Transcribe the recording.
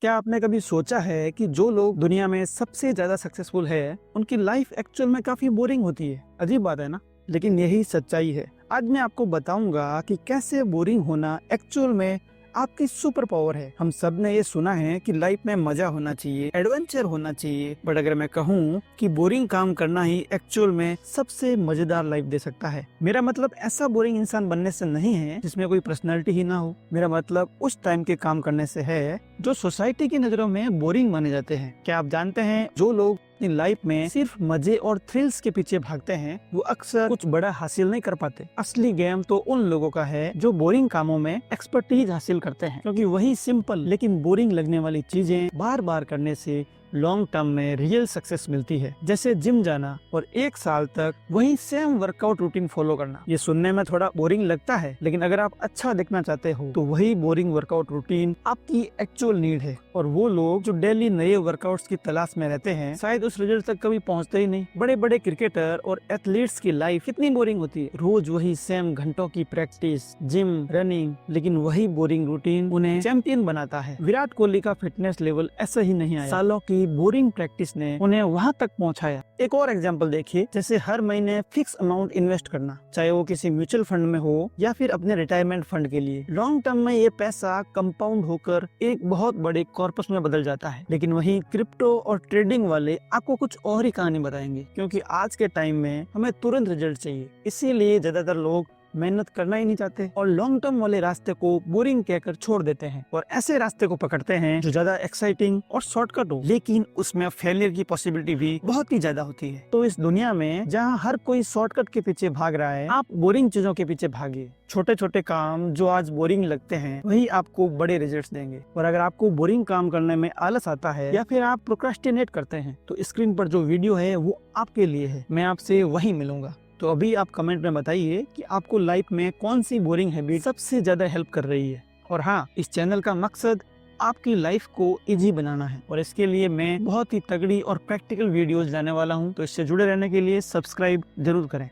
क्या आपने कभी सोचा है कि जो लोग दुनिया में सबसे ज्यादा सक्सेसफुल है उनकी लाइफ एक्चुअल में काफी बोरिंग होती है। अजीब बात है ना, लेकिन यही सच्चाई है। आज मैं आपको बताऊंगा कि कैसे बोरिंग होना एक्चुअल में आपकी सुपर पावर है। हम सब ने ये सुना है कि लाइफ में मजा होना चाहिए, एडवेंचर होना चाहिए, बट अगर मैं कहूँ कि बोरिंग काम करना ही एक्चुअल में सबसे मजेदार लाइफ दे सकता है। मेरा मतलब ऐसा बोरिंग इंसान बनने से नहीं है जिसमें कोई पर्सनैलिटी ही ना हो। मेरा मतलब उस टाइम के काम करने से है जो सोसाइटी की नजरों में बोरिंग माने जाते हैं। क्या आप जानते हैं जो लोग अपनी लाइफ में सिर्फ मजे और थ्रिल्स के पीछे भागते हैं वो अक्सर कुछ बड़ा हासिल नहीं कर पाते। असली गेम तो उन लोगों का है जो बोरिंग कामों में एक्सपर्टीज हासिल करते हैं, क्योंकि वही सिंपल लेकिन बोरिंग लगने वाली चीजें बार बार करने से लॉन्ग टर्म में रियल सक्सेस मिलती है। जैसे जिम जाना और 1 साल तक वही सेम वर्कआउट रूटीन फॉलो करना। ये सुनने में थोड़ा बोरिंग लगता है, लेकिन अगर आप अच्छा दिखना चाहते हो तो वही बोरिंग वर्कआउट रूटीन आपकी एक्चुअल नीड है। और वो लोग जो डेली नए वर्कआउट्स की तलाश में रहते हैं शायद उस रिजल्ट तक कभी पहुंचते ही नहीं। बड़े बड़े क्रिकेटर और एथलीट्स की लाइफ कितनी बोरिंग होती है, रोज वही सेम घंटों की प्रैक्टिस, जिम, रनिंग, लेकिन वही बोरिंग रूटीन उन्हें चैंपियन बनाता है। विराट कोहली का फिटनेस लेवल ऐसे ही नहीं आया, सालों की बोरिंग प्रैक्टिस ने उन्हें वहां तक पहुंचाया। एक और एग्जांपल देखिए, जैसे हर महीने फिक्स अमाउंट इन्वेस्ट करना, चाहे वो किसी म्यूचुअल फंड में हो या फिर अपने रिटायरमेंट फंड के लिए। लॉन्ग टर्म में ये पैसा कंपाउंड होकर एक बहुत बड़े कॉर्पस में बदल जाता है। लेकिन वही क्रिप्टो और ट्रेडिंग वाले आपको कुछ और ही कहानी बताएंगे, क्योंकि आज के टाइम में हमें तुरंत रिजल्ट चाहिए। इसीलिए ज्यादातर लोग मेहनत करना ही नहीं चाहते और लॉन्ग टर्म वाले रास्ते को बोरिंग कहकर छोड़ देते हैं और ऐसे रास्ते को पकड़ते हैं जो ज्यादा एक्साइटिंग और शॉर्टकट हो, लेकिन उसमें फेलियर की पॉसिबिलिटी भी बहुत ही ज्यादा होती है। तो इस दुनिया में जहाँ हर कोई शॉर्टकट के पीछे भाग रहा है, आप बोरिंग चीजों के पीछे भागिए। छोटे छोटे काम जो आज बोरिंग लगते हैं वही आपको बड़े रिजल्ट्स देंगे। और अगर आपको बोरिंग काम करने में आलस आता है या फिर आप प्रोक्रास्टिनेट करते हैं तो स्क्रीन पर जो वीडियो है वो आपके लिए है। मैं आपसे वही मिलूंगा। तो अभी आप कमेंट में बताइए कि आपको लाइफ में कौन सी बोरिंग हैबिट सबसे ज्यादा हेल्प कर रही है। और हाँ, इस चैनल का मकसद आपकी लाइफ को इजी बनाना है और इसके लिए मैं बहुत ही तगड़ी और प्रैक्टिकल वीडियोस लाने वाला हूँ। तो इससे जुड़े रहने के लिए सब्सक्राइब जरूर करें।